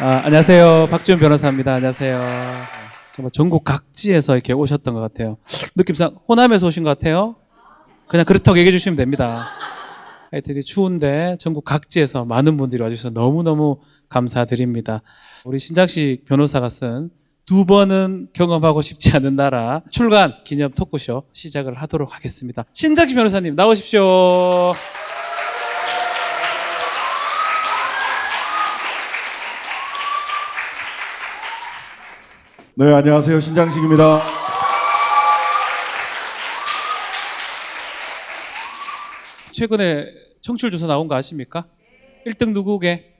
안녕하세요. 박지훈 변호사입니다. 안녕하세요. 정말 전국 각지에서 이렇게 오셨던 것 같아요. 느낌상 호남에서 오신 것 같아요. 그냥 그렇다고 얘기해 주시면 됩니다. 하여튼 추운데 전국 각지에서 많은 분들이 와주셔서 너무너무 감사드립니다. 우리 신장식 변호사가 쓴 두 번은 경험하고 싶지 않은 나라 출간 기념 토크쇼 시작을 하도록 하겠습니다. 신장식 변호사님 나오십시오. 네, 안녕하세요. 신장식입니다. 최근에 청취율 조사 나온 거 아십니까? 1등 누구게?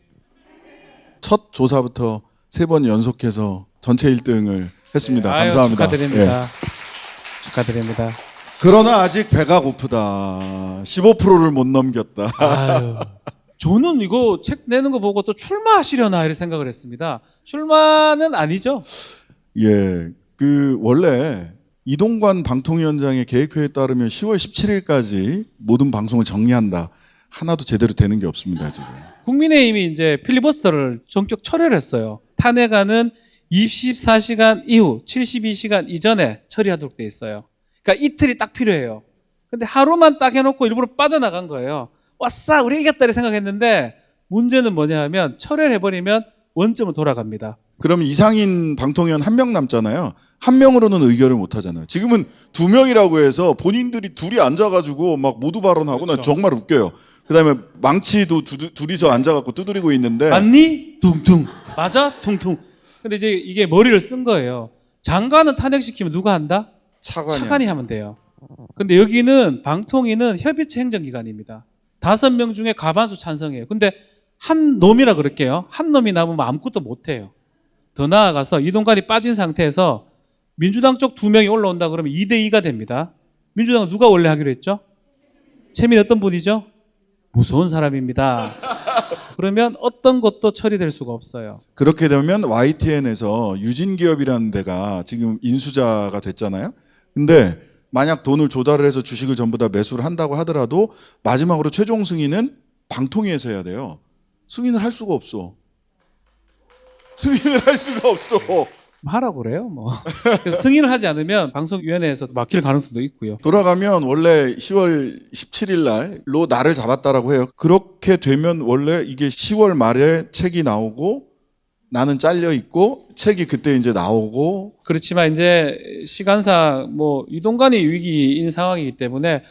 첫 조사부터 3번 연속해서 전체 1등을 했습니다. 아유, 감사합니다. 축하드립니다. 예. 축하드립니다. 그러나 아직 배가 고프다. 15%를 못 넘겼다. 아유, 저는 이거 책 내는 거 보고 또 출마하시려나 이런 생각을 했습니다. 출마는 아니죠? 예, 원래 이동관 방통위원장의 계획표에 따르면 10월 17일까지 모든 방송을 정리한다. 하나도 제대로 되는 게 없습니다, 지금. 국민의힘이 이제 필리버스터를 전격 철회를 했어요. 탄핵안은 24시간 이후, 72시간 이전에 처리하도록 돼 있어요. 그러니까 이틀이 딱 필요해요. 근데 하루만 딱 해놓고 일부러 빠져나간 거예요. 왔싸, 우리 이겼다 이렇게 생각했는데 문제는 뭐냐 하면 철회를 해버리면 원점은 돌아갑니다. 그럼 이상인 방통위원 1명 남잖아요. 1명으로는 의결을 못 하잖아요. 지금은 2명이라고 해서 본인들이 둘이 앉아가지고 막 모두 발언하고 그렇죠. 난 정말 웃겨요. 그다음에 망치도 둘이서 앉아갖고 두드리고 있는데 맞니? 둥둥. 맞아? 둥둥. 근데 이제 이게 머리를 쓴 거예요. 장관은 탄핵시키면 누가 한다? 차관이 하면 돼요. 근데 여기는 방통위는 협의체 행정기관입니다. 5명 중에 과반수 찬성이에요. 근데 한 놈이라 그럴게요. 한 놈이 남으면 아무것도 못 해요. 더 나아가서 이동관이 빠진 상태에서 민주당 쪽 2명이 올라온다 그러면 2대2가 됩니다. 민주당은 누가 원래 하기로 했죠? 최민 어떤 분이죠? 무서운 사람입니다. 그러면 어떤 것도 처리될 수가 없어요. 그렇게 되면 YTN에서 유진기업이라는 데가 지금 인수자가 됐잖아요. 근데 만약 돈을 조달을 해서 주식을 전부 다 매수를 한다고 하더라도 마지막으로 최종 승인은 방통위에서 해야 돼요. 승인을 할 수가 없어. 승인을 할 수가 없어. 하라고 그래요, 뭐. 그래서 승인을 하지 않으면 방송위원회에서 막힐 가능성도 있고요. 돌아가면 원래 10월 17일 날로 날을 잡았다라고 해요. 그렇게 되면 원래 이게 10월 말에 책이 나오고 나는 잘려 있고 책이 그때 이제 나오고 그렇지만 이제 시간상 뭐 이동관이 위기인 상황이기 때문에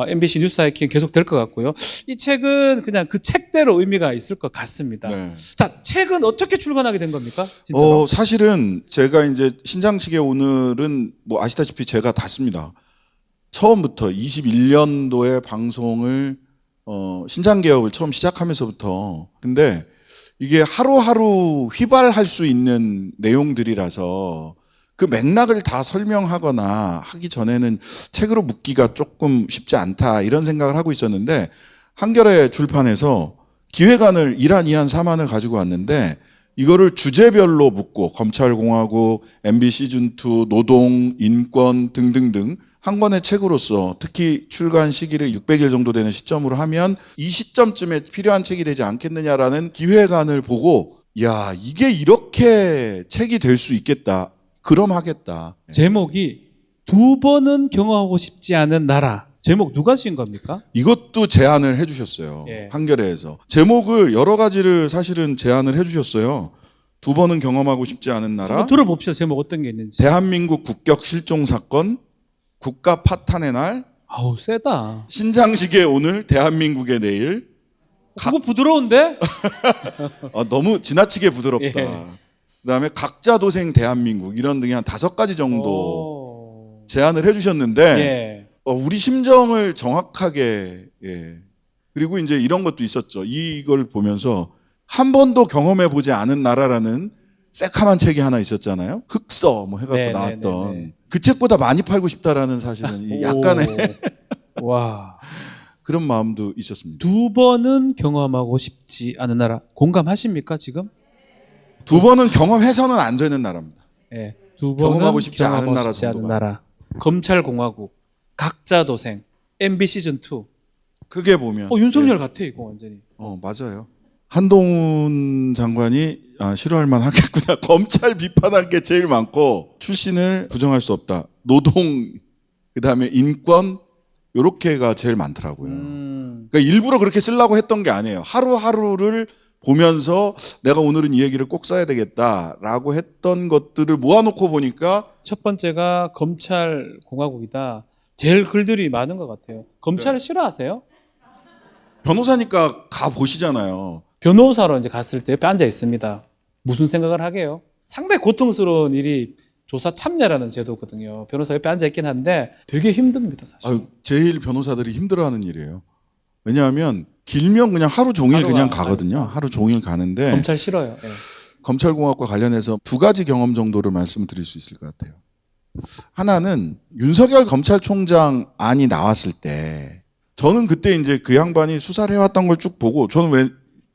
MBC 뉴스 하이킹 계속 될 것 같고요. 이 책은 그냥 그 책대로 의미가 있을 것 같습니다. 네. 자, 책은 어떻게 출간하게 된 겁니까? 진짜로? 사실은 제가 이제 신장식의 오늘은 뭐 아시다시피 제가 다 씁니다. 처음부터 21년도에 방송을 신장개혁을 처음 시작하면서부터 근데 이게 하루하루 휘발할 수 있는 내용들이라서 그 맥락을 다 설명하거나 하기 전에는 책으로 묻기가 조금 쉽지 않다 이런 생각을 하고 있었는데 한겨레 출판에서 기획안을 1안, 2안, 3안을 가지고 왔는데 이거를 주제별로 묻고 검찰공화국, MB 시즌2, 노동, 인권 등등등 한 권의 책으로서 특히 출간 시기를 600일 정도 되는 시점으로 하면 이 시점쯤에 필요한 책이 되지 않겠느냐라는 기획안을 보고 야 이게 이렇게 책이 될 수 있겠다. 그럼 하겠다. 제목이 두 번은 경험하고 싶지 않은 나라. 제목 누가 지은 겁니까? 이것도 제안을 해주셨어요. 예. 한겨레에서. 제목을 여러 가지를 사실은 제안을 해주셨어요. 2번은 경험하고 싶지 않은 나라. 한번 들어봅시다. 제목 어떤 게 있는지. 대한민국 국격 실종 사건. 국가 파탄의 날. 아우, 세다. 신장식의 오늘. 대한민국의 내일. 그거 부드러운데? 너무 지나치게 부드럽다. 예. 그다음에 각자 도생 대한민국 이런 등의 한 5가지 정도 오. 제안을 해주셨는데 예. 우리 심정을 정확하게 그리고 이제 이런 것도 있었죠. 이걸 보면서 한 번도 경험해 보지 않은 나라라는 새카만 책이 하나 있었잖아요. 흑서 뭐 해갖고 네, 나왔던 네, 네. 그 책보다 많이 팔고 싶다라는 사실은 이 약간의 와. 그런 마음도 있었습니다. 두 번은 경험하고 싶지 않은 나라. 공감하십니까, 지금? 2번은 경험해서는 안 되는 나라입니다. 예. 두 번은 경험하고 싶지 않은 나라 싶지 않은 정도가. 나라. 검찰공화국, 각자 도생, MB 시즌 2. 크게 보면 윤석열 같아 이거 완전히. 맞아요. 한동훈 장관이 싫어할 만하겠구나. 검찰 비판한 게 제일 많고 출신을 부정할 수 없다. 노동, 그다음에 인권 요렇게가 제일 많더라고요. 그러니까 일부러 그렇게 쓰려고 했던 게 아니에요. 하루하루를 보면서 내가 오늘은 이 얘기를 꼭 써야 되겠다라고 했던 것들을 모아놓고 보니까 첫 번째가 검찰 공화국이다. 제일 글들이 많은 것 같아요. 검찰을 싫어하세요? 변호사니까 가 보시잖아요. 변호사로 이제 갔을 때 옆에 앉아 있습니다. 무슨 생각을 하게요? 상당히 고통스러운 일이 조사 참여라는 제도거든요. 변호사 옆에 앉아 있긴 한데 되게 힘듭니다, 사실. 제일 변호사들이 힘들어하는 일이에요. 왜냐하면 길면 그냥 하루 종일 그냥 가거든요. 하루 종일 가는데 검찰 싫어요. 예. 검찰공학과 관련해서 두 가지 경험 정도를 말씀드릴 수 있을 것 같아요. 하나는 윤석열 검찰총장 안이 나왔을 때 저는 그때 이제 그 양반이 수사를 해왔던 걸 쭉 보고 저는 왜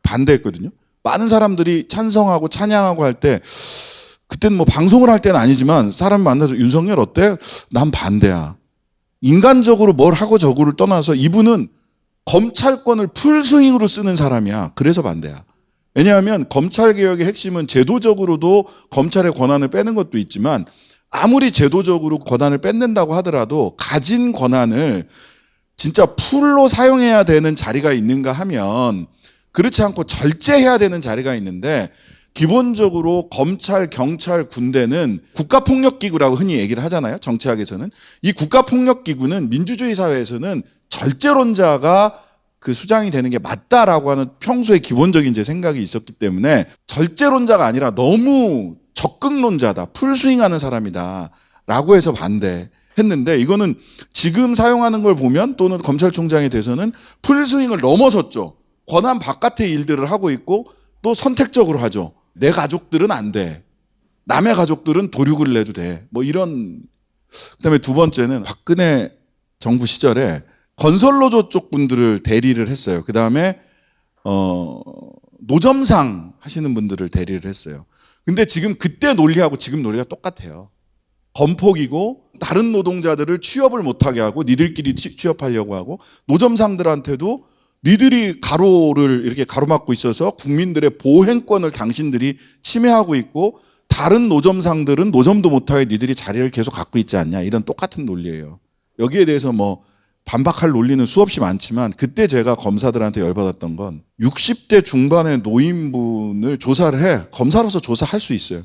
반대했거든요. 많은 사람들이 찬성하고 찬양하고 할 때 그때는 뭐 방송을 할 때는 아니지만 사람 만나서 윤석열 어때? 난 반대야. 인간적으로 뭘 하고 저거를 떠나서 이분은 검찰권을 풀스윙으로 쓰는 사람이야. 그래서 반대야. 왜냐하면 검찰개혁의 핵심은 제도적으로도 검찰의 권한을 빼는 것도 있지만 아무리 제도적으로 권한을 뺏는다고 하더라도 가진 권한을 진짜 풀로 사용해야 되는 자리가 있는가 하면 그렇지 않고 절제해야 되는 자리가 있는데 기본적으로 검찰, 경찰, 군대는 국가폭력기구라고 흔히 얘기를 하잖아요. 정치학에서는. 이 국가폭력기구는 민주주의 사회에서는 절제론자가 그 수장이 되는 게 맞다라고 하는 평소에 기본적인 제 생각이 있었기 때문에 절제론자가 아니라 너무 적극론자다. 풀스윙하는 사람이다. 라고 해서 반대했는데 이거는 지금 사용하는 걸 보면 또는 검찰총장에 대해서는 풀스윙을 넘어섰죠. 권한 바깥의 일들을 하고 있고 또 선택적으로 하죠. 내 가족들은 안 돼. 남의 가족들은 도륙을 내도 돼. 뭐 이런. 그다음에 두 번째는 박근혜 정부 시절에 건설노조 쪽 분들을 대리를 했어요. 그다음에 노점상 하시는 분들을 대리를 했어요. 근데 지금 그때 논리하고 지금 논리가 똑같아요. 건폭이고 다른 노동자들을 취업을 못하게 하고 니들끼리 취업하려고 하고 노점상들한테도 니들이 가로를 이렇게 가로막고 있어서 국민들의 보행권을 당신들이 침해하고 있고 다른 노점상들은 노점도 못하게 니들이 자리를 계속 갖고 있지 않냐. 이런 똑같은 논리예요. 여기에 대해서 뭐 반박할 논리는 수없이 많지만 그때 제가 검사들한테 열받았던 건 60대 중반의 노인분을 조사를 해. 검사로서 조사할 수 있어요.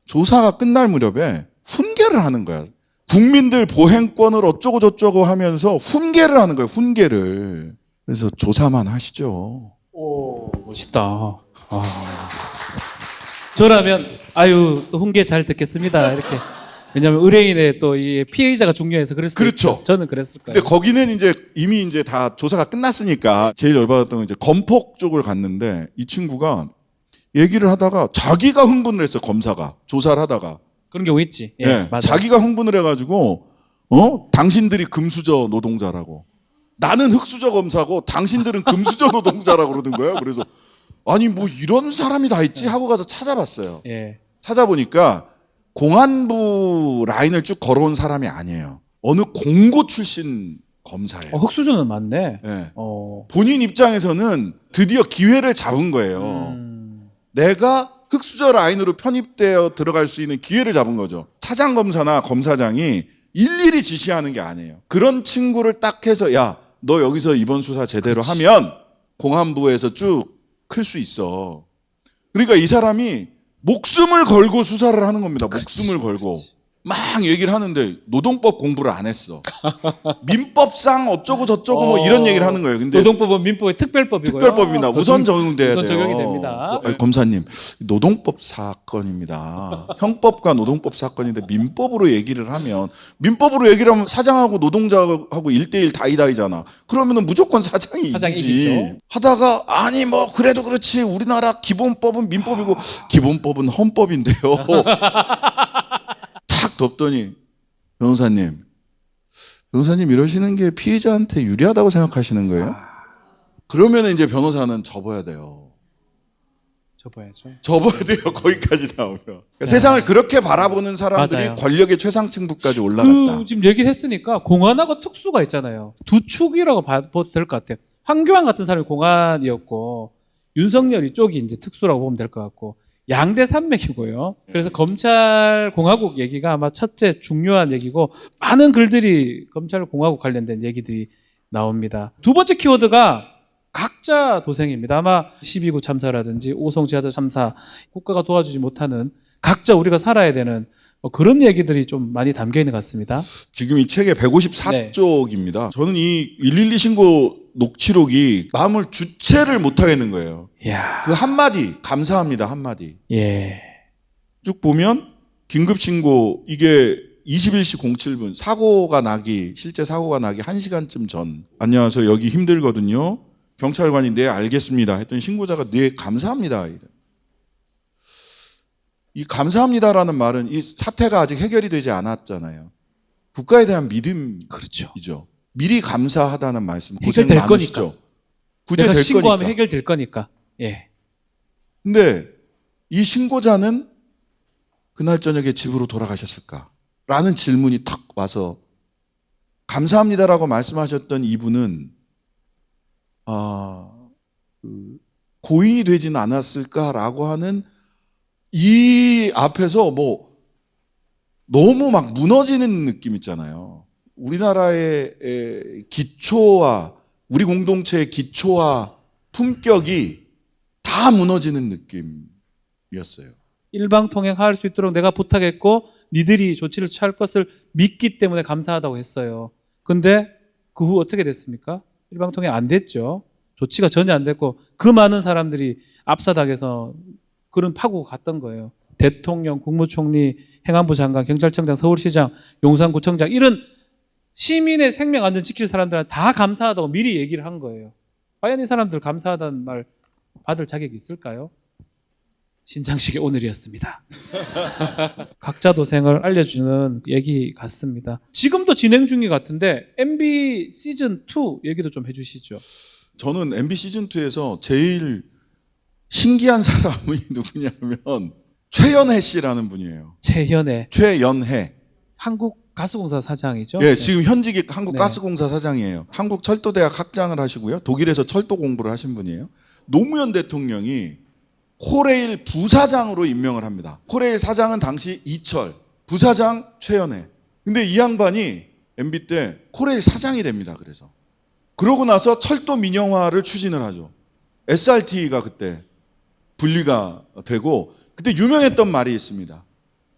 조사가 끝날 무렵에 훈계를 하는 거야. 국민들 보행권을 어쩌고 저쩌고 하면서 훈계를 하는 거예요. 훈계를. 그래서 조사만 하시죠. 오, 멋있다. 저라면 또 훈계 잘 듣겠습니다. 이렇게. 왜냐하면 의뢰인의 또 이 피해자가 중요해서 그랬을 그렇죠. 있죠. 저는 그랬을 거예요. 근데 거기는 이제 이미 이제 다 조사가 끝났으니까 제일 열받았던 건 이제 건폭 쪽을 갔는데 이 친구가 얘기를 하다가 자기가 흥분을 했어요. 검사가 조사를 하다가. 그런 경우 있지. 예, 네, 맞아. 자기가 흥분을 해가지고 당신들이 금수저 노동자라고. 나는 흑수저 검사고 당신들은 금수저 노동자라고 그러는 거예요. 그래서 아니 뭐 이런 사람이 다 있지 하고 가서 찾아봤어요. 예. 찾아보니까 공안부 라인을 쭉 걸어온 사람이 아니에요. 어느 공고 출신 검사예요. 흑수저는 맞네. 네. 본인 입장에서는 드디어 기회를 잡은 거예요. 내가 흑수저 라인으로 편입되어 들어갈 수 있는 기회를 잡은 거죠. 차장검사나 검사장이 일일이 지시하는 게 아니에요. 그런 친구를 딱 해서 야, 너 여기서 이번 수사 제대로 하면 공안부에서 쭉 클 수 있어. 그러니까 이 사람이 목숨을 걸고 수사를 하는 겁니다. 목숨을 걸고. 막 얘기를 하는데 노동법 공부를 안 했어. 민법상 어쩌고 저쩌고 뭐 이런 얘기를 하는 거예요. 근데 노동법은 민법의 특별법이고요. 특별법입니다. 우선 적용돼야 돼요. 우선 적용이 됩니다. 검사님, 노동법 사건입니다. 형법과 노동법 사건인데 민법으로 얘기를 하면 민법으로 얘기를 하면 사장하고 노동자하고 1대1 다이다이잖아. 그러면은 무조건 사장이 이기지. 이기죠. 하다가 아니 뭐 그래도 그렇지. 우리나라 기본법은 민법이고 기본법은 헌법인데요. 탁 덮더니 변호사님 이러시는 게 피해자한테 유리하다고 생각하시는 거예요? 그러면 이제 변호사는 접어야 돼요. 접어야 돼요. 거기까지 나오면. 그러니까 세상을 그렇게 바라보는 사람들이 맞아요. 권력의 최상층부까지 올라갔다. 지금 얘기를 했으니까 공안하고 특수가 있잖아요. 두 축이라고 봐도 될 것 같아요. 황교안 같은 사람이 공안이었고 윤석열 이쪽이 이제 특수라고 보면 될 것 같고 양대 산맥이고요. 그래서 검찰 공화국 얘기가 아마 첫째 중요한 얘기고 많은 글들이 검찰 공화국 관련된 얘기들이 나옵니다. 두 번째 키워드가 각자 도생입니다. 아마 12구 참사라든지 오송 지하철 참사, 국가가 도와주지 못하는 각자 우리가 살아야 되는 그런 얘기들이 좀 많이 담겨 있는 것 같습니다. 지금 이 책의 154쪽입니다. 저는 이 112 신고 녹취록이 마음을 주체를 못 하겠는 거예요. 이야. 그 한마디, 감사합니다 한마디. 예. 쭉 보면 긴급 신고 이게 21시 07분 실제 사고가 나기 1시간쯤 전. 안녕하세요. 여기 힘들거든요. 경찰관이 네 알겠습니다 했더니 신고자가 네 감사합니다. 이 감사합니다라는 말은 이 사태가 아직 해결이 되지 않았잖아요. 국가에 대한 믿음이죠. 그렇죠. 미리 감사하다는 말씀. 해결될 거니까. 내가 구제될 신고하면 거니까. 해결될 거니까. 예. 근데 이 신고자는 그날 저녁에 집으로 돌아가셨을까? 라는 질문이 탁 와서 감사합니다라고 말씀하셨던 이분은 고인이 되지는 않았을까라고 하는 이 앞에서 뭐 너무 막 무너지는 느낌 있잖아요. 우리나라의 기초와 우리 공동체의 기초와 품격이 다 무너지는 느낌이었어요. 일방통행할 수 있도록 내가 부탁했고 니들이 조치를 취할 것을 믿기 때문에 감사하다고 했어요. 근데 그 후 어떻게 됐습니까? 일방통행 안 됐죠. 조치가 전혀 안 됐고 그 많은 사람들이 압사당해서 그런 파고가 갔던 거예요. 대통령, 국무총리, 행안부 장관, 경찰청장, 서울시장, 용산구청장 이런 시민의 생명 안전 지킬 사람들한테 다 감사하다고 미리 얘기를 한 거예요. 과연 이 사람들 감사하다는 말 받을 자격이 있을까요? 신장식의 오늘이었습니다. 각자 도생을 알려주는 얘기 같습니다. 지금도 진행 중이 같은데 MB 시즌2 얘기도 좀 해주시죠. 저는 MB 시즌2에서 제일 신기한 사람이 누구냐면 최연혜 씨라는 분이에요. 최연혜. 한국가스공사 사장이죠. 예, 지금 현직이 한국가스공사 네. 사장이에요. 한국철도대학 학장을 하시고요. 독일에서 철도 공부를 하신 분이에요. 노무현 대통령이 코레일 부사장으로 임명을 합니다. 코레일 사장은 당시 이철, 부사장 최연혜. 근데 이 양반이 MB 때 코레일 사장이 됩니다. 그러고 나서 철도 민영화를 추진을 하죠. SRT가 그때 분리가 되고 그때 유명했던 말이 있습니다.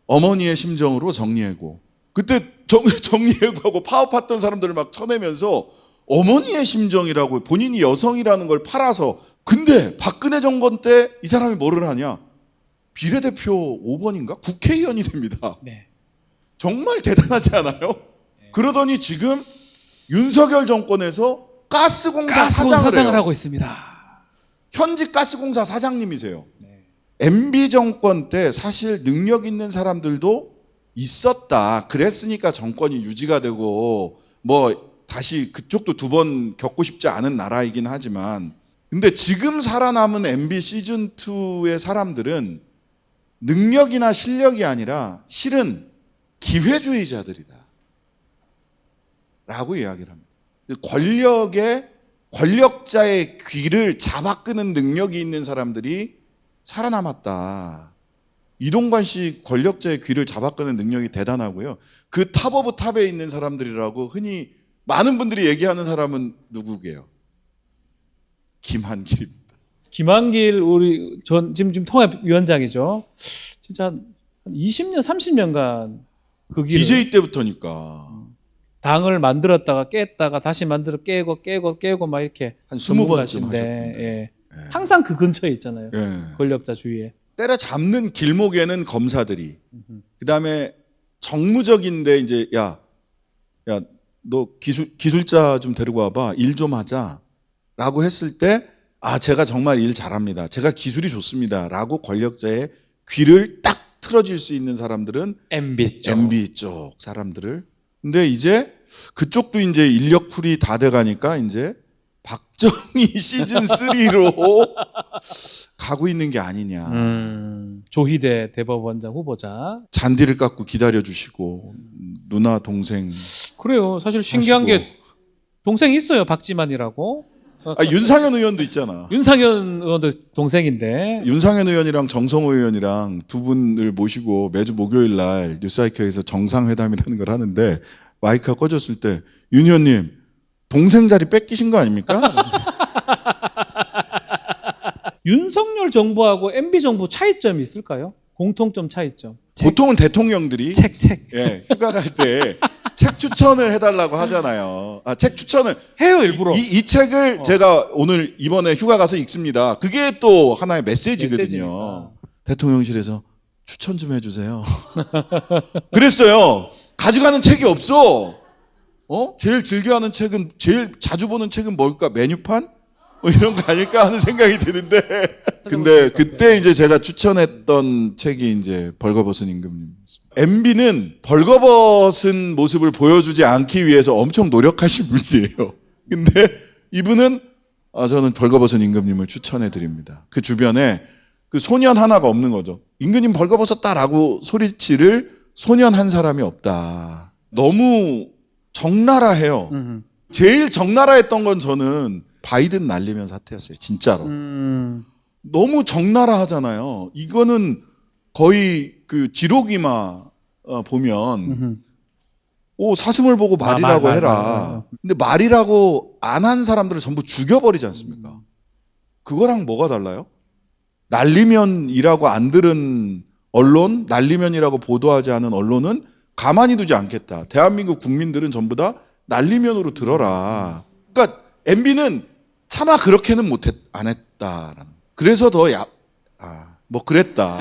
어머니의 심정으로 정리해고. 그때 정리해고하고 파업했던 사람들을 막 쳐내면서 어머니의 심정이라고 본인이 여성이라는 걸 팔아서. 근데 박근혜 정권 때 이 사람이 뭐를 하냐? 비례대표 5번인가? 국회의원이 됩니다. 네. 정말 대단하지 않아요? 그러더니 지금 윤석열 정권에서 가스공사 사장을 하고 있습니다. 현직 가스공사 사장님이세요. MB 정권 때 사실 능력 있는 사람들도 있었다. 그랬으니까 정권이 유지가 되고 뭐 다시 그쪽도 두 번 겪고 싶지 않은 나라이긴 하지만 근데 지금 살아남은 MB 시즌2의 사람들은 능력이나 실력이 아니라 실은 기회주의자들이다. 라고 이야기를 합니다. 권력자의 귀를 잡아끄는 능력이 있는 사람들이 살아남았다. 이동관 씨 권력자의 귀를 잡아끄는 능력이 대단하고요. 그 탑 오브 탑에 있는 사람들이라고 흔히 많은 분들이 얘기하는 사람은 누구게요? 김한길입니다. 김한길 지금 통합위원장이죠. 진짜 한 20년, 30년간 그 길을 DJ 때부터니까 당을 만들었다가 깼다가 다시 만들어 깨고 막 이렇게 한 20번쯤 하셨는데 하셨는데 예. 항상 그 근처에 있잖아요. 예. 권력자 주위에. 때려잡는 길목에는 검사들이 그다음에 정무적인데 이제 야 너 기술자 좀 데리고 와봐 일 좀 하자라고 했을 때 제가 정말 일 잘합니다. 제가 기술이 좋습니다라고 권력자의 귀를 딱 틀어줄 수 있는 사람들은 MB 쪽 사람들을. 근데 이제 그쪽도 이제 인력풀이 다 돼가니까 이제 박정희 시즌 3로 가고 있는 게 아니냐. 조희대 대법원장 후보자. 잔디를 깎고 기다려주시고 누나 동생. 그래요. 사실 신기한 게 동생이 있어요. 박지만이라고. 윤상현 의원도 있잖아. 윤상현 의원도 동생인데. 윤상현 의원이랑 정성호 의원이랑 두 분을 모시고 매주 목요일 날 뉴스하이커에서 정상회담이라는 걸 하는데 마이크가 꺼졌을 때 윤 의원님 동생 자리 뺏기신 거 아닙니까? 윤석열 정부하고 MB 정부 차이점이 있을까요? 공통점 차이점. 보통은 대통령들이 책. 예, 휴가 갈 때 책 추천을 해달라고 하잖아요. 책 추천을 해요 일부러. 이 책을 제가 오늘 이번에 휴가 가서 읽습니다. 그게 또 하나의 메시지거든요. 메시지니까. 대통령실에서 추천 좀 해주세요. 그랬어요. 가져가는 책이 없어. 제일 즐겨하는 책은 제일 자주 보는 책은 뭘까? 메뉴판? 뭐 이런 거 아닐까 하는 생각이 드는데. 근데 그때 이제 제가 추천했던 책이 이제 벌거벗은 임금님이었습니다. MB는 벌거벗은 모습을 보여주지 않기 위해서 엄청 노력하신 분이에요. 근데 이분은 저는 벌거벗은 임금님을 추천해 드립니다. 그 주변에 그 소년 하나가 없는 거죠. 임금님 벌거벗었다라고 소리치를 소년 한 사람이 없다. 너무 적나라해요. 제일 적나라했던 건 저는 바이든 날리면 사태였어요. 진짜로. 너무 적나라하잖아요. 이거는 거의 그 지록이마 보면 사슴을 보고 말이라고 해라. 근데 말이라고 안 한 사람들을 전부 죽여버리지 않습니까? 그거랑 뭐가 달라요? 날리면이라고 안 들은 언론, 날리면이라고 보도하지 않은 언론은 가만히 두지 않겠다. 대한민국 국민들은 전부 다 날리면으로 들어라. 그러니까 MB는 차마 그렇게는 안 했다라는. 그래서 더 뭐 그랬다.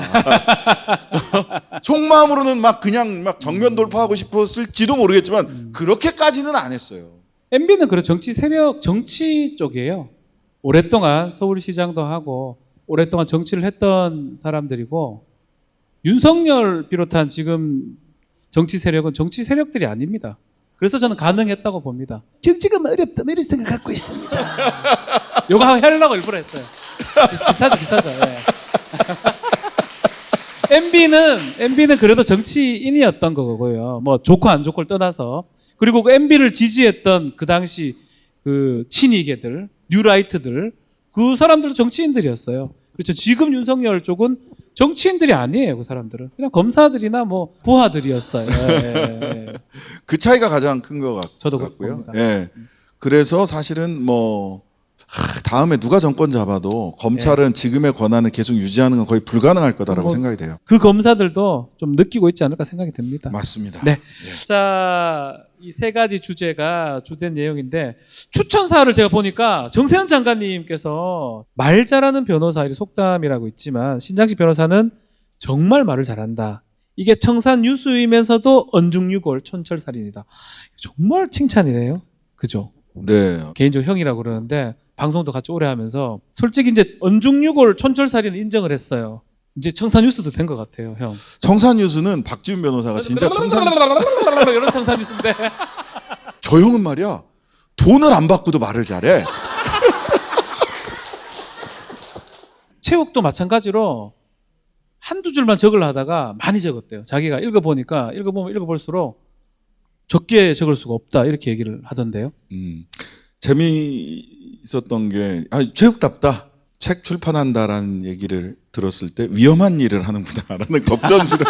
속마음으로는 막 그냥 막 정면 돌파하고 싶었을지도 모르겠지만 그렇게까지는 안 했어요. MB는 그런 정치 세력, 정치 쪽이에요. 오랫동안 서울시장도 하고 오랫동안 정치를 했던 사람들이고 윤석열 비롯한 지금 정치 세력은 정치 세력들이 아닙니다. 그래서 저는 가능했다고 봅니다. 정치가 어렵다 이런 생각 갖고 있습니다. 요거 하려고 일부러 했어요. 비슷하죠. 예. MB는 그래도 정치인이었던 거고요. 뭐 좋고 안 좋고를 떠나서. 그리고 그 MB를 지지했던 그 당시 그 친이계들, 뉴라이트들, 그 사람들도 정치인들이었어요. 그렇죠. 지금 윤석열 쪽은 정치인들이 아니에요. 그 사람들은 그냥 검사들이나 뭐 부하들이었어요. 예. 그 차이가 가장 큰 것 저도 같고요. 봅니다. 예. 그래서 사실은 뭐 다음에 누가 정권 잡아도 검찰은 지금의 권한을 계속 유지하는 건 거의 불가능할 거다라고 생각이 돼요. 그 검사들도 좀 느끼고 있지 않을까 생각이 듭니다. 맞습니다. 네. 자, 이 세 가지 주제가 주된 내용인데 추천사를 제가 보니까 정세현 장관님께서 말 잘하는 변호사, 이 속담이라고 있지만 신장식 변호사는 정말 말을 잘한다. 이게 청산 유수이면서도 언중유골 촌철살인이다. 정말 칭찬이네요. 그죠? 네. 개인적으로 형이라고 그러는데 방송도 같이 오래 하면서 솔직히 이제 언중유골 촌철살인은 인정을 했어요. 이제 청산유수도 된 것 같아요, 형. 청산유수는 박지훈 변호사가 진짜 이런 청산유수인데 저 형은 말이야 돈을 안 받고도 말을 잘해. 체육도 마찬가지로 한두 줄만 적으려 하다가 많이 적었대요. 자기가 읽어보니까 읽어보면 읽어볼수록 적게 적을 수가 없다 이렇게 얘기를 하던데요. 재미있었던 게 체육답다. 책 출판한다라는 얘기를 들었을 때 위험한 일을 하는구나라는 겁전스를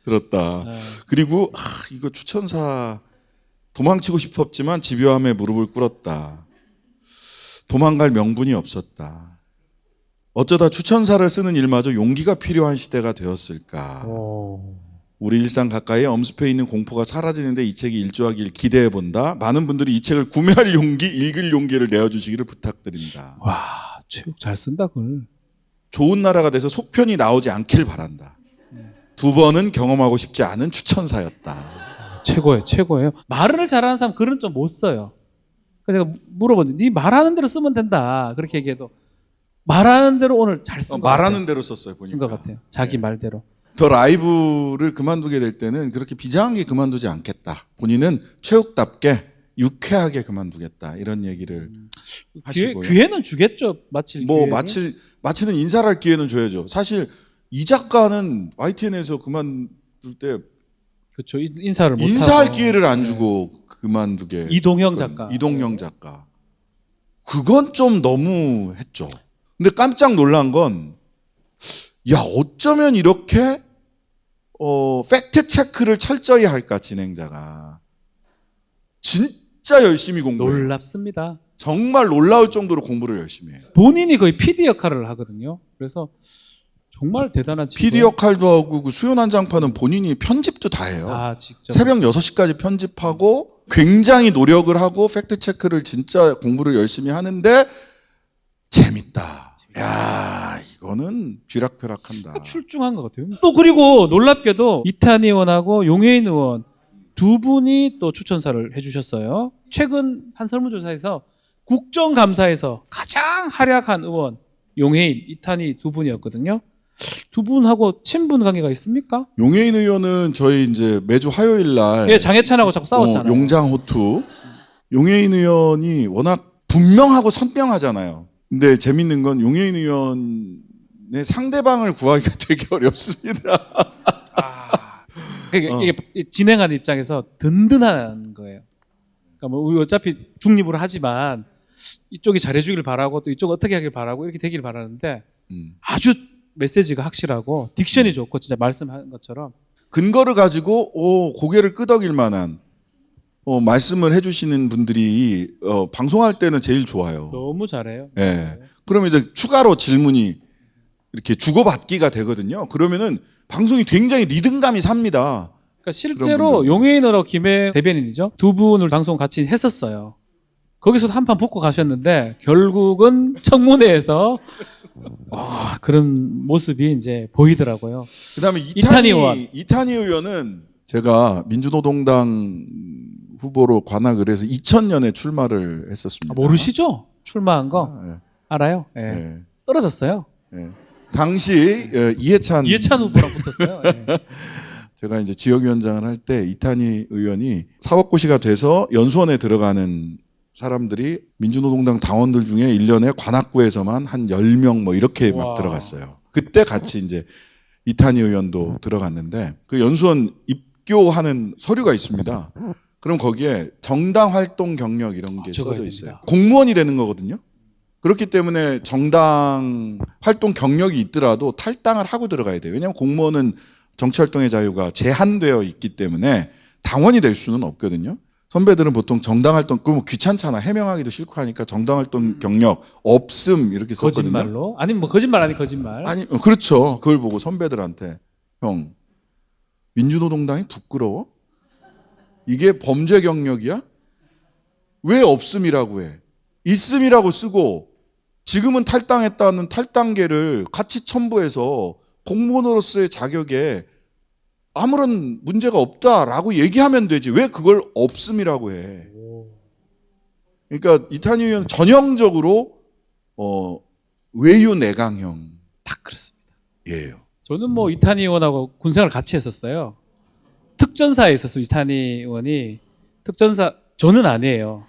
들었다. 그리고 이거 추천사 도망치고 싶었지만 집요함에 무릎을 꿇었다. 도망갈 명분이 없었다. 어쩌다 추천사를 쓰는 일마저 용기가 필요한 시대가 되었을까. 우리 일상 가까이에 엄습해 있는 공포가 사라지는데 이 책이 일조하길 기대해본다. 많은 분들이 이 책을 구매할 용기, 읽을 용기를 내어주시기를 부탁드립니다. 와, 체육 잘 쓴다 그걸. 좋은 나라가 돼서 속편이 나오지 않길 바란다. 두 번은 경험하고 싶지 않은 추천사였다. 최고예요. 말을 잘하는 사람 글은 좀 못 써요. 그래서 제가 물어보는데 네 말하는 대로 쓰면 된다. 그렇게 얘기해도 말하는 대로 오늘 잘 쓴 것 같아요. 말하는 대로 썼어요. 보니까. 쓴 것 같아요. 자기 말대로. 더 라이브를 그만두게 될 때는 그렇게 비장하게 그만두지 않겠다. 본인은 체육답게 유쾌하게 그만두겠다. 이런 얘기를 하시고요. 기회는 주겠죠. 마칠 뭐 기회는. 마치는 인사를 할 기회는 줘야죠. 사실 이 작가는 YTN에서 그만둘 때 그렇죠. 인사를 못 인사할 하고. 기회를 안 주고 그만두게. 이동형 작가. 이동형 작가. 그건 좀 너무 했죠. 근데 깜짝 놀란 건, 야, 어쩌면 이렇게, 팩트 체크를 철저히 할까, 진행자가. 진짜 열심히 공부해요. 놀랍습니다. 정말 놀라울 정도로 공부를 열심히 해요. 본인이 거의 PD 역할을 하거든요. 그래서 정말 대단한 친구. PD 역할도 하고 그 수요 난장판은 본인이 편집도 다 해요. 아, 직접. 새벽 6시까지 편집하고 굉장히 노력을 하고 팩트 체크를 진짜 공부를 열심히 하는데 재밌다. 야, 이거는 쥐락펴락한다. 출중한 것 같아요. 또 그리고 놀랍게도 이탄희 의원하고 용해인 의원 두 분이 또 추천사를 해주셨어요. 최근 한 설문조사에서 국정감사에서 가장 활약한 의원 용해인, 이탄희 두 분이었거든요. 두 분하고 친분 관계가 있습니까? 용해인 의원은 저희 이제 매주 화요일 날 예, 장해찬하고 자꾸 싸웠잖아요. 용장호투. 용해인 의원이 워낙 분명하고 선명하잖아요. 근데 재밌는 건 용해인 의원의 상대방을 구하기가 되게 어렵습니다. 이게 진행하는 입장에서 든든한 거예요. 그러니까 뭐 우리 어차피 중립으로 하지만 이쪽이 잘해주길 바라고 또 이쪽 어떻게 하길 바라고 이렇게 되길 바라는데 아주 메시지가 확실하고 딕션이 좋고 진짜 말씀한 것처럼 근거를 가지고 고개를 끄덕일 만한 말씀을 해주시는 분들이 방송할 때는 제일 좋아요. 너무 잘해요. 예. 그러면 이제 추가로 질문이 이렇게 주고받기가 되거든요. 그러면은 방송이 굉장히 리듬감이 삽니다. 그러니까 실제로 용해인으로 김해 대변인이죠. 두 분을 방송 같이 했었어요. 거기서도 한판 붙고 가셨는데 결국은 청문회에서 그런 모습이 이제 보이더라고요. 그다음에 이탄희 의원은 제가 민주노동당 후보로 관악을 해서 2000년에 출마를 했었습니다. 모르시죠? 출마한 거 네. 알아요? 예. 네. 떨어졌어요. 네. 당시 이해찬 후보랑 붙었어요. 예. 제가 이제 지역위원장을 할 때 이탄희 의원이 사법고시가 돼서 연수원에 들어가는 사람들이 민주노동당 당원들 중에 1년에 관악구에서만 한 10명 뭐 이렇게 막 들어갔어요. 그때 같이 이제 이탄희 의원도 들어갔는데 그 연수원 입교하는 서류가 있습니다. 그럼 거기에 정당 활동 경력 이런 게 써져 있어요. 공무원이 되는 거거든요. 그렇기 때문에 정당 활동 경력이 있더라도 탈당을 하고 들어가야 돼요. 왜냐하면 공무원은 정치활동의 자유가 제한되어 있기 때문에 당원이 될 수는 없거든요. 선배들은 보통 정당활동, 그럼 귀찮잖아. 해명하기도 싫고 하니까 정당활동 경력 없음 이렇게 썼거든요. 거짓말로? 아니면 뭐 거짓말 아니 거짓말? 아니, 그렇죠. 그걸 보고 선배들한테 형, 민주노동당이 부끄러워? 이게 범죄 경력이야? 왜 없음이라고 해? 있음이라고 쓰고 지금은 탈당했다는 탈당계를 같이 첨부해서 공무원으로서의 자격에 아무런 문제가 없다라고 얘기하면 되지. 왜 그걸 없음이라고 해? 그러니까 이탄희 의원은 전형적으로 외유 내강형. 딱 그렇습니다. 예요. 저는 뭐 이탄희 의원하고 군생활 같이 했었어요. 특전사에 있었어요. 이탄희 의원이 특전사 저는 아니에요.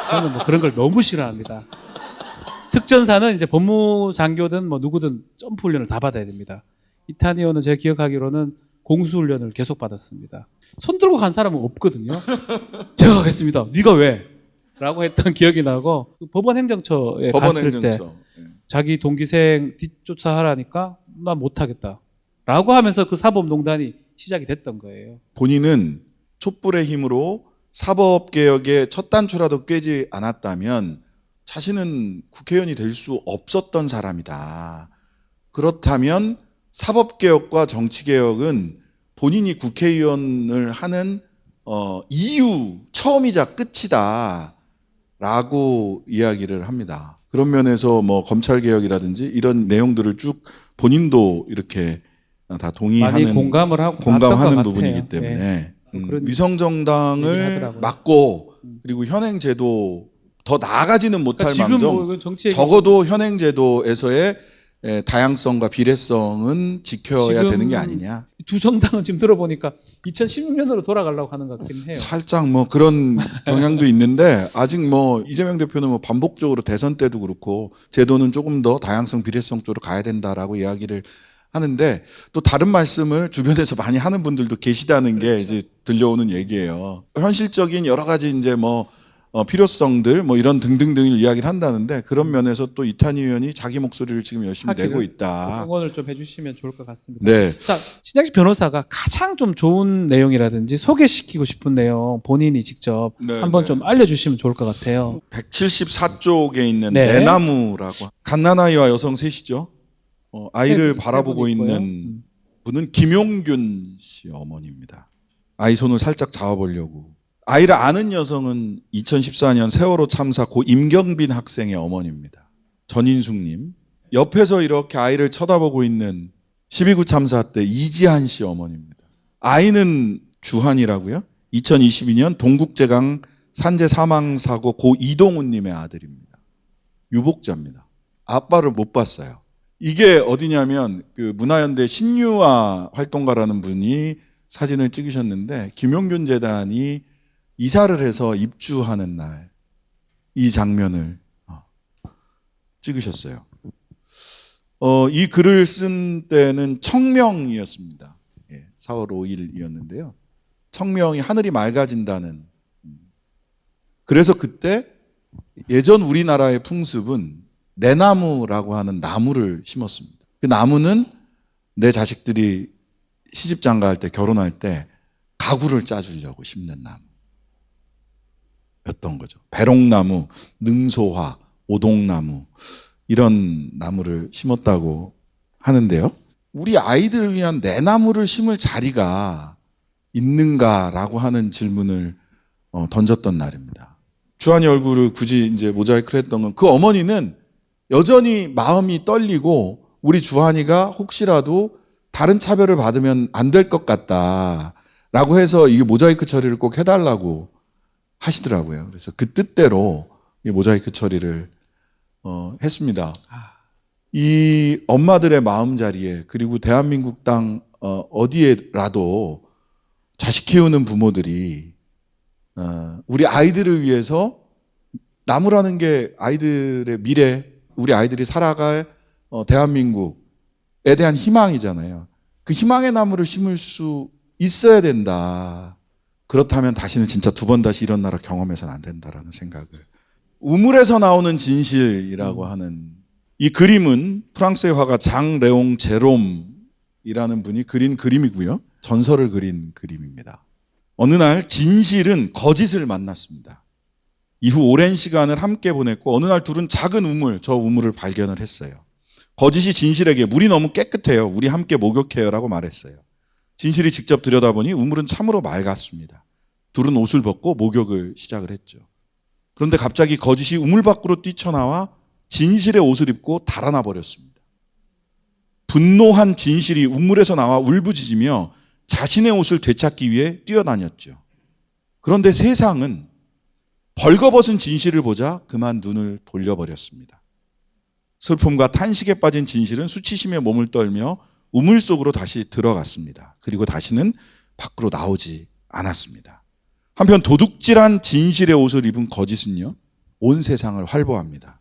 저는 뭐 그런 걸 너무 싫어합니다. 특전사는 이제 법무장교든 뭐 누구든 점프 훈련을 다 받아야 됩니다. 이탄희 의원은 제가 기억하기로는 공수훈련을 계속 받았습니다. 손 들고 간 사람은 없거든요. 제가 가겠습니다. 네가 왜? 라고 했던 기억이 나고 법원행정처에 갔을 때 자기 동기생 뒷조사하라니까 난 못하겠다 라고 하면서 그 사법농단이 시작이 됐던 거예요. 본인은 촛불의 힘으로 사법개혁의 첫 단추라도 꿰지 않았다면 자신은 국회의원이 될 수 없었던 사람이다. 그렇다면 사법개혁과 정치개혁은 본인이 국회의원을 하는 이유, 처음이자 끝이다 라고 이야기를 합니다. 그런 면에서 뭐 검찰개혁이라든지 이런 내용들을 쭉 본인도 이렇게 다 동의하는, 많이 공감을 하고 공감하는 부분이기 때문에 네. 위성정당을 막고 그리고 현행제도 더 나아가지는 못할 그러니까 망정 뭐 적어도 현행제도에서의 다양성과 비례성은 지켜야 되는 게 아니냐. 두 정당은 지금 들어보니까 2016년으로 돌아가려고 하는 것 같긴 해요. 살짝 뭐 그런 경향도 있는데 아직 뭐 이재명 대표는 뭐 반복적으로 대선 때도 그렇고 제도는 조금 더 다양성 비례성 쪽으로 가야 된다라고 이야기를 하는데 또 다른 말씀을 주변에서 많이 하는 분들도 계시다는 게 이제 들려오는 얘기예요. 현실적인 여러 가지 이제 뭐 필요성들 뭐 이런 등등등을 이야기를 한다는데 그런 면에서 또 이탄희 의원이 자기 목소리를 지금 열심히 내고 있다. 응원을 좀 해주시면 좋을 것 같습니다. 네. 자, 신장식 변호사가 가장 좀 좋은 내용이라든지 소개시키고 싶은 내용 본인이 직접 네, 한번 네. 좀 알려주시면 좋을 것 같아요. 174쪽에 있는 네. 내나무라고 갓난아이와 여성 셋이죠. 아이를 세 바라보고 분 있고요. 있는 분은 김용균 씨 어머니입니다. 아이 손을 살짝 잡아보려고. 아이를 아는 여성은 2014년 세월호 참사 고 임경빈 학생의 어머니입니다. 전인숙님. 옆에서 이렇게 아이를 쳐다보고 있는 12구 참사 때 이지한 씨 어머니입니다. 아이는 주한이라고요. 2022년 동국제강 산재 사망사고 고 이동훈님의 아들입니다. 유복자입니다. 아빠를 못 봤어요. 이게 어디냐면 그 문화연대 신유아 활동가라는 분이 사진을 찍으셨는데 김용균 재단이 이사를 해서 입주하는 날 이 장면을 찍으셨어요. 이 글을 쓴 때는 청명이었습니다. 4월 5일이었는데요. 청명이 하늘이 맑아진다는. 그래서 그때 예전 우리나라의 풍습은 내나무라고 하는 나무를 심었습니다. 그 나무는 내 자식들이 시집 장가할 때 결혼할 때 가구를 짜주려고 심는 나무였던 거죠. 배롱나무, 능소화, 오동나무 이런 나무를 심었다고 하는데요. 우리 아이들을 위한 내나무를 심을 자리가 있는가라고 하는 질문을 던졌던 날입니다. 주한이 얼굴을 굳이 이제 모자이크를 했던 건 그 어머니는 여전히 마음이 떨리고 우리 주한이가 혹시라도 다른 차별을 받으면 안 될 것 같다라고 해서 이 모자이크 처리를 꼭 해달라고 하시더라고요. 그래서 그 뜻대로 이 모자이크 처리를 했습니다. 이 엄마들의 마음자리에 그리고 대한민국 땅 어디에라도 자식 키우는 부모들이 우리 아이들을 위해서 나무라는 게 아이들의 미래, 우리 아이들이 살아갈 대한민국에 대한 희망이잖아요. 그 희망의 나무를 심을 수 있어야 된다. 그렇다면 다시는 진짜 두 번 다시 이런 나라 경험해서는 안 된다라는 생각을. 우물에서 나오는 진실이라고 하는 이 그림은 프랑스의 화가 장 레옹 제롬이라는 분이 그린 그림이고요. 전설을 그린 그림입니다. 어느 날 진실은 거짓을 만났습니다. 이후 오랜 시간을 함께 보냈고 어느 날 둘은 작은 우물, 저 우물을 발견을 했어요. 거짓이 진실에게 물이 너무 깨끗해요. 우리 함께 목욕해요 라고 말했어요. 진실이 직접 들여다보니 우물은 참으로 맑았습니다. 둘은 옷을 벗고 목욕을 시작을 했죠. 그런데 갑자기 거짓이 우물 밖으로 뛰쳐나와 진실의 옷을 입고 달아나 버렸습니다. 분노한 진실이 우물에서 나와 울부짖으며 자신의 옷을 되찾기 위해 뛰어다녔죠. 그런데 세상은 벌거벗은 진실을 보자 그만 눈을 돌려버렸습니다. 슬픔과 탄식에 빠진 진실은 수치심에 몸을 떨며 우물 속으로 다시 들어갔습니다. 그리고 다시는 밖으로 나오지 않았습니다. 한편 도둑질한 진실의 옷을 입은 거짓은요, 온 세상을 활보합니다.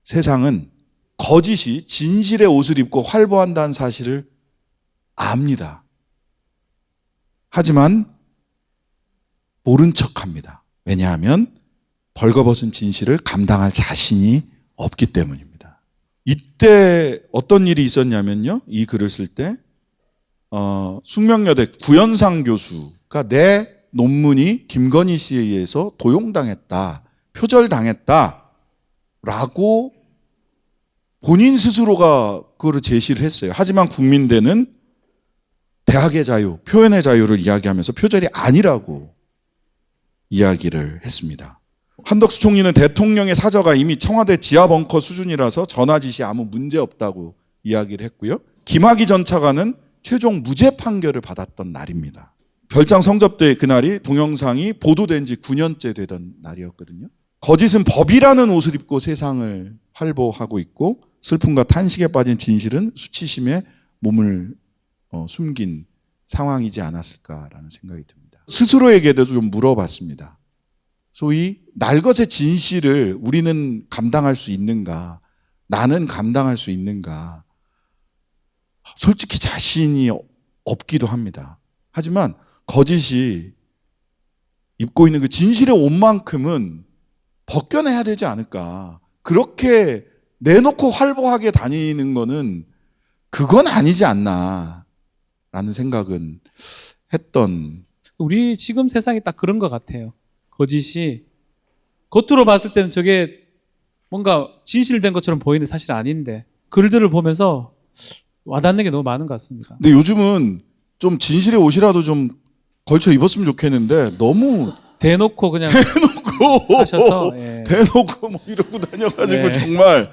세상은 거짓이 진실의 옷을 입고 활보한다는 사실을 압니다. 하지만 모른 척합니다. 왜냐하면 벌거벗은 진실을 감당할 자신이 없기 때문입니다. 이때 어떤 일이 있었냐면요. 이 글을 쓸 때 숙명여대 구현상 교수가 내 논문이 김건희 씨에 의해서 도용당했다, 표절당했다 라고 본인 스스로가 그거를 제시를 했어요. 하지만 국민대는 대학의 자유, 표현의 자유를 이야기하면서 표절이 아니라고 이야기를 했습니다. 한덕수 총리는 대통령의 사저가 이미 청와대 지하 벙커 수준이라서 전화 지시 아무 문제 없다고 이야기를 했고요. 김학의 전 차관은 최종 무죄 판결을 받았던 날입니다. 별장 성접대 그날이 동영상이 보도된 지 9년째 되던 날이었거든요. 거짓은 법이라는 옷을 입고 세상을 활보하고 있고 슬픔과 탄식에 빠진 진실은 수치심에 몸을 숨긴 상황이지 않았을까라는 생각이 듭니다. 스스로에게도 좀 물어봤습니다. 소위 날것의 진실을 우리는 감당할 수 있는가? 나는 감당할 수 있는가? 솔직히 자신이 없기도 합니다. 하지만 거짓이 입고 있는 그 진실의 옷만큼은 벗겨내야 되지 않을까. 그렇게 내놓고 활보하게 다니는 거는 그건 아니지 않나 라는 생각은 했던. 우리 지금 세상이 딱 그런 것 같아요. 거짓이 겉으로 봤을 때는 저게 뭔가 진실된 것처럼 보이는데 사실 아닌데 글들을 보면서 와닿는 게 너무 많은 것 같습니다. 근데 요즘은 좀 진실의 옷이라도 좀 걸쳐 입었으면 좋겠는데 너무 대놓고 그냥 대놓고 하셔서 예. 대놓고 뭐 이러고 다녀가지고 네. 정말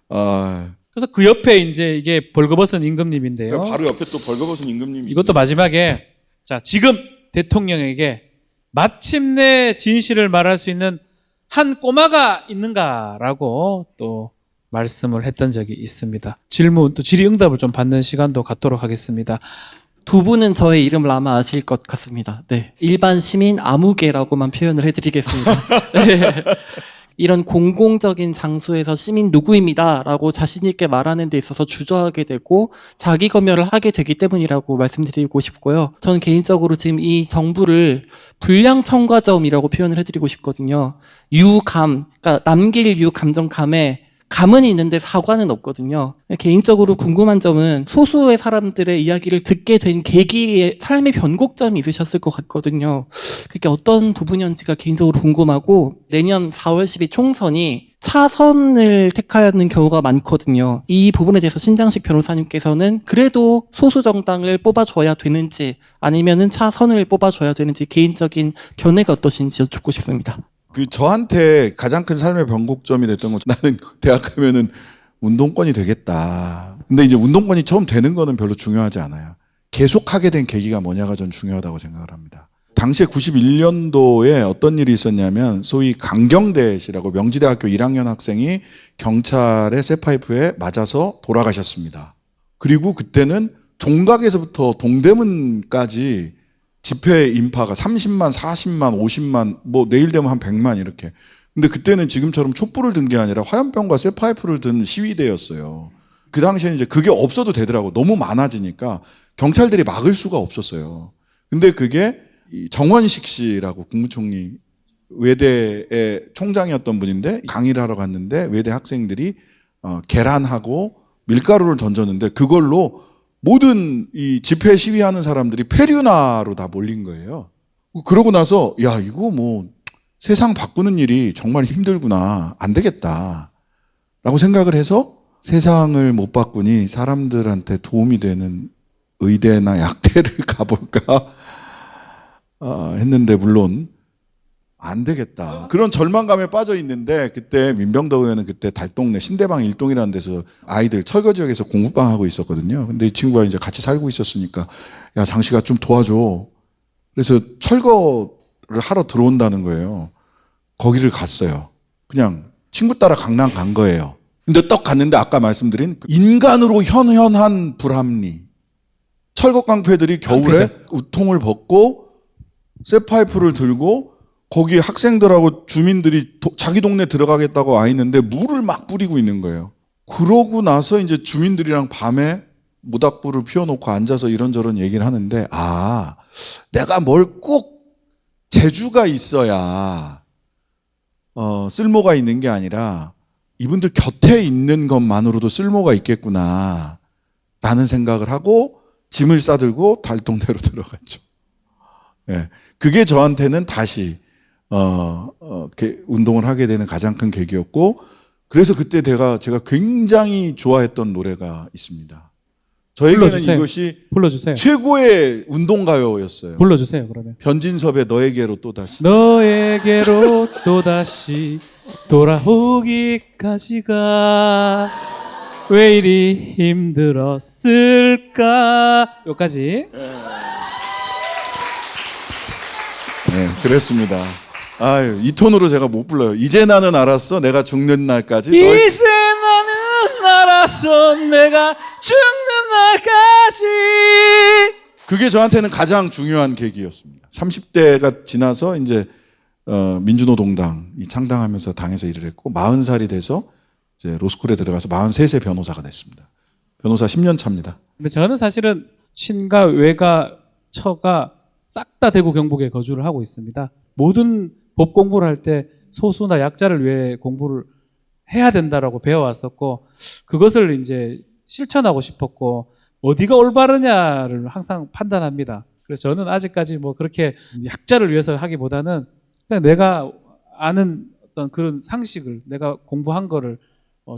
그래서 그 옆에 이제 이게 벌거벗은 임금님인데요. 바로 옆에 또 벌거벗은 임금님이 이것도 마지막에 자 지금 대통령에게 마침내 진실을 말할 수 있는 한 꼬마가 있는가라고 또 말씀을 했던 적이 있습니다. 질문 또 질의응답을 좀 받는 시간도 갖도록 하겠습니다. 두 분은 저의 이름을 아마 아실 것 같습니다. 네. 일반 시민 아무개라고만 표현을 해드리겠습니다. 네. 이런 공공적인 장소에서 시민 누구입니다라고 자신 있게 말하는 데 있어서 주저하게 되고 자기 검열을 하게 되기 때문이라고 말씀드리고 싶고요. 저는 개인적으로 지금 이 정부를 불량 첨가점이라고 표현을 해드리고 싶거든요. 유감, 그러니까 남길 유감정감에 감은 있는데 사과는 없거든요. 개인적으로 궁금한 점은 소수의 사람들의 이야기를 듣게 된 계기에 삶의 변곡점이 있으셨을 것 같거든요. 그게 어떤 부분이었는지가 개인적으로 궁금하고 내년 4월 10일 총선이 차선을 택하는 경우가 많거든요. 이 부분에 대해서 신장식 변호사님께서는 그래도 소수 정당을 뽑아줘야 되는지 아니면은 차선을 뽑아줘야 되는지 개인적인 견해가 어떠신지 여쭙고 싶습니다. 저한테 가장 큰 삶의 변곡점이 됐던 건 나는 대학 가면은 운동권이 되겠다. 근데 이제 운동권이 처음 되는 거는 별로 중요하지 않아요. 계속하게 된 계기가 뭐냐가 전 중요하다고 생각을 합니다. 당시에 91년도에 어떤 일이 있었냐면 소위 강경대시라고 명지대학교 1학년 학생이 경찰의 쇠파이프에 맞아서 돌아가셨습니다. 그리고 그때는 종각에서부터 동대문까지 집회 인파가 30만, 40만, 50만, 뭐 내일 되면 한 100만 이렇게. 근데 그때는 지금처럼 촛불을 든 게 아니라 화염병과 쇠파이프를 든 시위대였어요. 그 당시에는 이제 그게 없어도 되더라고. 너무 많아지니까 경찰들이 막을 수가 없었어요. 근데 그게 정원식 씨라고 국무총리 외대의 총장이었던 분인데 강의를 하러 갔는데 외대 학생들이 계란하고 밀가루를 던졌는데 그걸로 모든 이 집회 시위하는 사람들이 폐류나로 다 몰린 거예요. 그러고 나서 야 이거 뭐 세상 바꾸는 일이 정말 힘들구나. 안 되겠다. 라고 생각을 해서 세상을 못 바꾸니 사람들한테 도움이 되는 의대나 약대를 가볼까 했는데 물론 안 되겠다. 그런 절망감에 빠져 있는데 그때 민병덕 의원은 그때 달동네 신대방 일동이라는 데서 아이들 철거 지역에서 공부방 하고 있었거든요. 근데 이 친구가 이제 같이 살고 있었으니까 야 장씨가 좀 도와줘. 그래서 철거를 하러 들어온다는 거예요. 거기를 갔어요. 그냥 친구 따라 강남 간 거예요. 근데 딱 갔는데 아까 말씀드린 인간으로 현현한 불합리. 철거 깡패들이 겨울에 우통을 벗고 쇠파이프를 들고 거기 학생들하고 주민들이 자기 동네 들어가겠다고 와 있는데 물을 막 뿌리고 있는 거예요. 그러고 나서 이제 주민들이랑 밤에 모닥불을 피워놓고 앉아서 이런저런 얘기를 하는데 내가 뭘 꼭 재주가 있어야 쓸모가 있는 게 아니라 이분들 곁에 있는 것만으로도 쓸모가 있겠구나 라는 생각을 하고 짐을 싸들고 달동네로 들어갔죠. 예, 그게 저한테는 다시 운동을 하게 되는 가장 큰 계기였고, 그래서 그때 제가 굉장히 좋아했던 노래가 있습니다. 저에게는 불러주세요. 이것이 불러주세요. 최고의 운동가요였어요. 불러주세요. 그러면 변진섭의 너에게로 또다시. 너에게로 또다시 돌아오기까지가 왜 이리 힘들었을까? 여기까지. 네, 그랬습니다. 아유, 이 톤으로 제가 못 불러요. 이제 나는 알았어, 내가 죽는 날까지. 이제 나는 알았어 내가 죽는 날까지. 그게 저한테는 가장 중요한 계기였습니다. 30대가 지나서 이제 민주노동당이 창당하면서 당에서 일을 했고 40살이 돼서 이제 로스쿨에 들어가서 43세 변호사가 됐습니다. 변호사 10년 차입니다. 저는 사실은 친가 외가 처가 싹 다 대구 경북에 거주를 하고 있습니다. 모든 법 공부를 할 때 소수나 약자를 위해 공부를 해야 된다라고 배워왔었고 그것을 이제 실천하고 싶었고 어디가 올바르냐를 항상 판단합니다. 그래서 저는 아직까지 뭐 그렇게 약자를 위해서 하기보다는 그냥 내가 아는 어떤 그런 상식을 내가 공부한 거를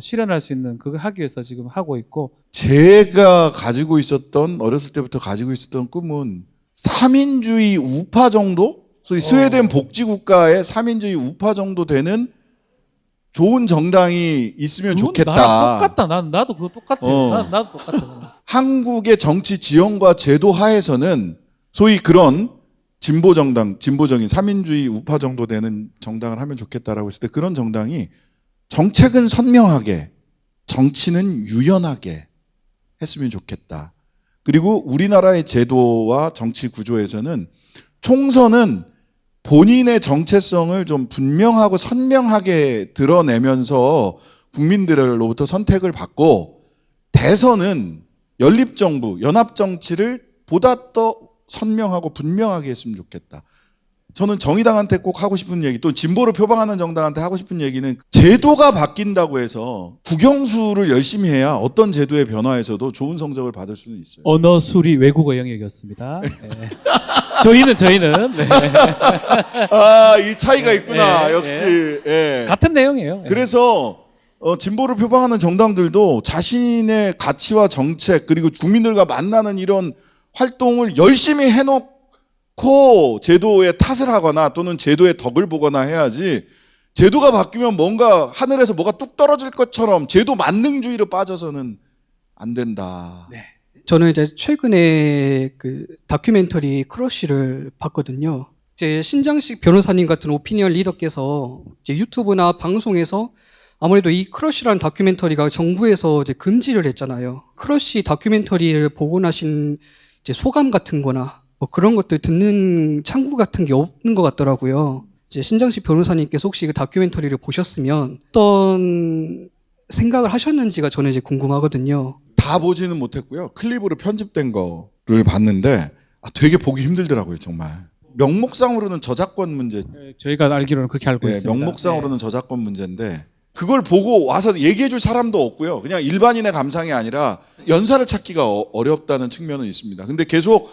실현할 수 있는 그걸 하기 위해서 지금 하고 있고 제가 가지고 있었던 어렸을 때부터 가지고 있었던 꿈은 3인주의 우파 정도? 소위 스웨덴 복지국가의 3인주의 우파 정도 되는 좋은 정당이 있으면 그건 좋겠다. 나랑 똑같다. 나도 그거 똑같아. 나도 똑같아. 한국의 정치 지형과 제도 하에서는 소위 그런 진보 정당, 진보적인 3인주의 우파 정도 되는 정당을 하면 좋겠다라고 했을 때 그런 정당이 정책은 선명하게, 정치는 유연하게 했으면 좋겠다. 그리고 우리나라의 제도와 정치 구조에서는 총선은 본인의 정체성을 좀 분명하고 선명하게 드러내면서 국민들로부터 선택을 받고 대선은 연립정부, 연합정치를 보다 더 선명하고 분명하게 했으면 좋겠다. 저는 정의당한테 꼭 하고 싶은 얘기, 또 진보를 표방하는 정당한테 하고 싶은 얘기는 제도가 바뀐다고 해서 국영수를 열심히 해야 어떤 제도의 변화에서도 좋은 성적을 받을 수는 있어요. 언어 수리 외국어 영역이었습니다. 네. 저희는 네. 아, 이 차이가 있구나. 예, 역시. 예. 같은 내용이에요. 예. 그래서 진보를 표방하는 정당들도 자신의 가치와 정책 그리고 국민들과 만나는 이런 활동을 열심히 해놓고 제도에 탓을 하거나 또는 제도의 덕을 보거나 해야지 제도가 바뀌면 뭔가 하늘에서 뭐가 뚝 떨어질 것처럼 제도 만능주의로 빠져서는 안 된다. 네. 저는 이제 최근에 그 다큐멘터리 크러쉬를 봤거든요. 이제 신장식 변호사님 같은 오피니언 리더께서 이제 유튜브나 방송에서 아무래도 이 크러쉬라는 다큐멘터리가 정부에서 이제 금지를 했잖아요. 크러쉬 다큐멘터리를 보고 나신 이제 소감 같은 거나 뭐 그런 것들 듣는 창구 같은 게 없는 것 같더라고요. 이제 신장식 변호사님께서 혹시 그 다큐멘터리를 보셨으면 어떤 생각을 하셨는지가 저는 이제 궁금하거든요. 다 보지는 못했고요. 클립으로 편집된 거를 봤는데 되게 보기 힘들더라고요, 정말. 명목상으로는 저작권 문제. 저희가 알기로는 그렇게 알고 네, 있습니다. 명목상으로는 저작권 문제인데 그걸 보고 와서 얘기해 줄 사람도 없고요. 그냥 일반인의 감상이 아니라 연사를 찾기가 어렵다는 측면은 있습니다. 근데 계속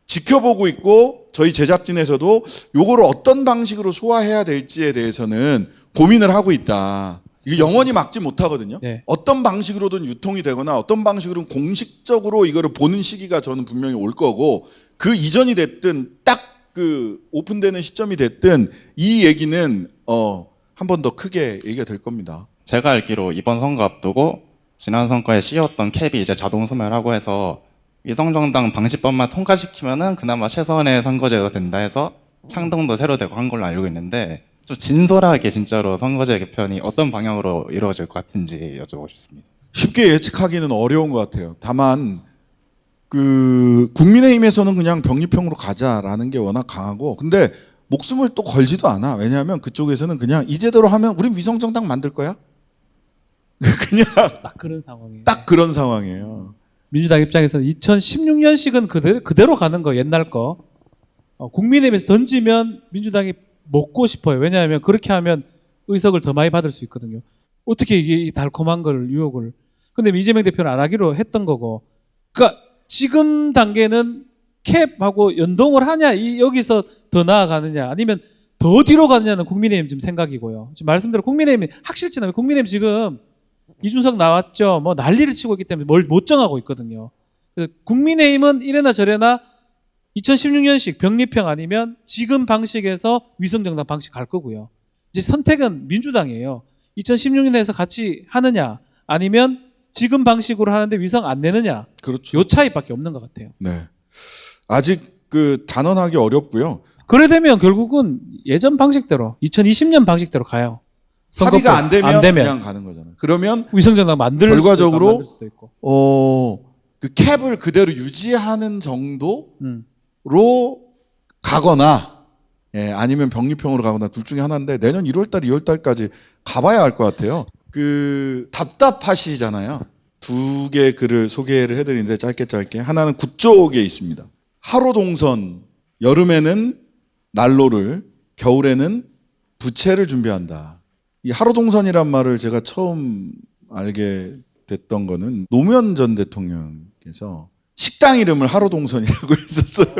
지켜보고 있고 저희 제작진에서도 요거를 어떤 방식으로 소화해야 될지에 대해서는 고민을 하고 있다. 이게 영원히 막지 못하거든요. 네. 어떤 방식으로든 유통이 되거나 어떤 방식으로든 공식적으로 이거를 보는 시기가 저는 분명히 올 거고 그 이전이 됐든 딱 그 오픈되는 시점이 됐든 이 얘기는 한 번 더 크게 얘기가 될 겁니다. 제가 알기로 이번 선거 앞두고 지난 선거에 씌웠던 캡이 이제 자동 소멸하고 해서 위성정당 방지법만 통과시키면은 그나마 최선의 선거제가 된다 해서 창당도 새로 되고 한 걸로 알고 있는데 좀 진솔하게 진짜로 선거제 개편이 어떤 방향으로 이루어질 것 같은지 여쭤보고 싶습니다. 쉽게 예측하기는 어려운 것 같아요. 다만 그 국민의힘에서는 그냥 병립형으로 가자라는 게 워낙 강하고 근데 목숨을 또 걸지도 않아. 왜냐하면 그쪽에서는 그냥 이제대로 하면 우린 위성정당 만들 거야. 그냥 딱 그런 상황이에요. 딱 그런 상황이에요. 민주당 입장에서는 2016년식은 그대로 가는 거 옛날 거. 국민의힘에서 던지면 민주당이 먹고 싶어요. 왜냐하면 그렇게 하면 의석을 더 많이 받을 수 있거든요. 어떻게 이게 이 달콤한 걸 유혹을. 근데 이재명 대표는 안 하기로 했던 거고. 그러니까 지금 단계는 캡하고 연동을 하냐, 여기서 더 나아가느냐, 아니면 더 뒤로 가느냐는 국민의힘 지금 생각이고요. 지금 말씀대로 국민의힘이 확실치는 국민의힘 지금 이준석 나왔죠. 뭐 난리를 치고 있기 때문에 뭘 못 정하고 있거든요. 그래서 국민의힘은 이래나 저래나 2016년식 병립형 아니면 지금 방식에서 위성정당 방식 갈 거고요. 이제 선택은 민주당이에요. 2016년에서 같이 하느냐, 아니면 지금 방식으로 하는데 위성 안 내느냐. 그렇죠. 요 차이밖에 없는 것 같아요. 네. 아직 그 단언하기 어렵고요. 그래 되면 결국은 예전 방식대로 2020년 방식대로 가요. 합의가 안 되면, 안 되면 그냥 가는 거잖아요. 그러면 위성정당 만들 결과적으로 수도 있고. 그 캡을 그대로 유지하는 정도로 음. 가거나 아니면 병립형으로 가거나 둘 중에 하나인데 내년 1월달, 2월달까지 가봐야 알 것 같아요. 그 답답하시잖아요. 두 개 글을 소개를 해드리는데 짧게 하나는 구쪽에 있습니다. 하로 동선, 여름에는 난로를, 겨울에는 부채를 준비한다. 이 하루동선이란 말을 제가 처음 알게 됐던 거는 노무현 전 대통령께서 식당 이름을 하루동선이라고 했었어요.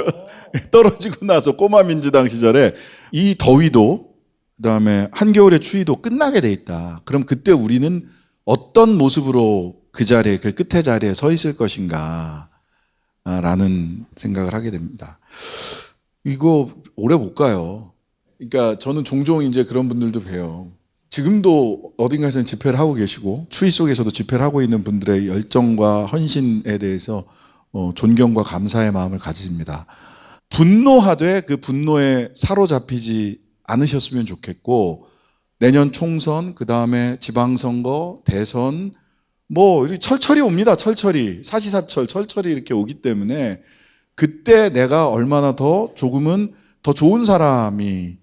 떨어지고 나서 꼬마 민주당 시절에 이 더위도 그다음에 한겨울의 추위도 끝나게 돼 있다. 그럼 그때 우리는 어떤 모습으로 그 자리에, 그 끝에 자리에 서 있을 것인가 라는 생각을 하게 됩니다. 이거 오래 못 가요. 그러니까 저는 종종 이제 그런 분들도 봬요. 지금도 어딘가에서는 집회를 하고 계시고 추위 속에서도 집회를 하고 있는 분들의 열정과 헌신에 대해서 존경과 감사의 마음을 가집니다. 분노하되 그 분노에 사로잡히지 않으셨으면 좋겠고, 내년 총선, 그 다음에 지방선거, 대선, 뭐 철철이 옵니다. 철철이, 사시사철, 철철이 이렇게 오기 때문에 그때 내가 얼마나 더 조금은 더 좋은 사람이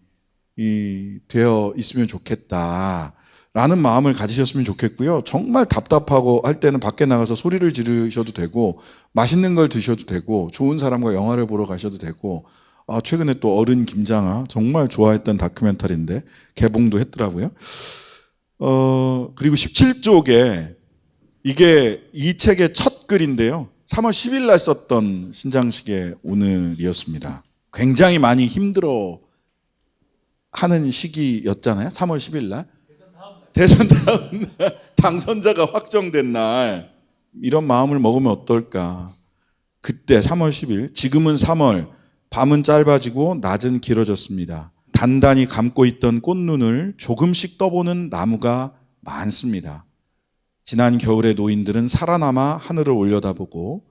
되어 있으면 좋겠다라는 마음을 가지셨으면 좋겠고요. 정말 답답하고 할 때는 밖에 나가서 소리를 지르셔도 되고, 맛있는 걸 드셔도 되고, 좋은 사람과 영화를 보러 가셔도 되고, 최근에 또 어른 김장아 정말 좋아했던 다큐멘터리인데 개봉도 했더라고요. 그리고 17쪽에 이게 이 책의 첫 글인데요. 3월 10일 날 썼던 신장식의 오늘이었습니다. 굉장히 많이 힘들어 하는 시기였잖아요. 3월 10일 날. 대선 다음 날, 당선자가 확정된 날, 이런 마음을 먹으면 어떨까. 그때 3월 10일, 지금은 3월, 밤은 짧아지고 낮은 길어졌습니다. 단단히 감고 있던 꽃눈을 조금씩 떠보는 나무가 많습니다. 지난 겨울의 노인들은 살아남아 하늘을 올려다보고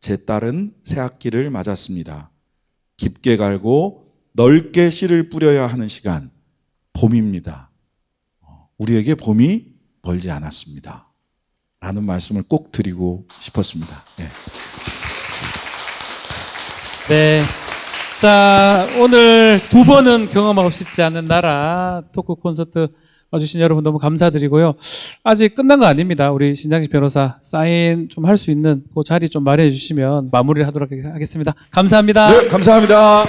제 딸은 새학기를 맞았습니다. 깊게 갈고 넓게 씨를 뿌려야 하는 시간, 봄입니다. 우리에게 봄이 멀지 않았습니다. 라는 말씀을 꼭 드리고 싶었습니다. 네. 네. 자, 오늘 두 번은 경험하고 싶지 않은 나라 토크 콘서트 와주신 여러분 너무 감사드리고요. 아직 끝난 거 아닙니다. 우리 신장식 변호사 사인 좀 할 수 있는 그 자리 좀 마련해 주시면 마무리를 하도록 하겠습니다. 감사합니다. 네, 감사합니다.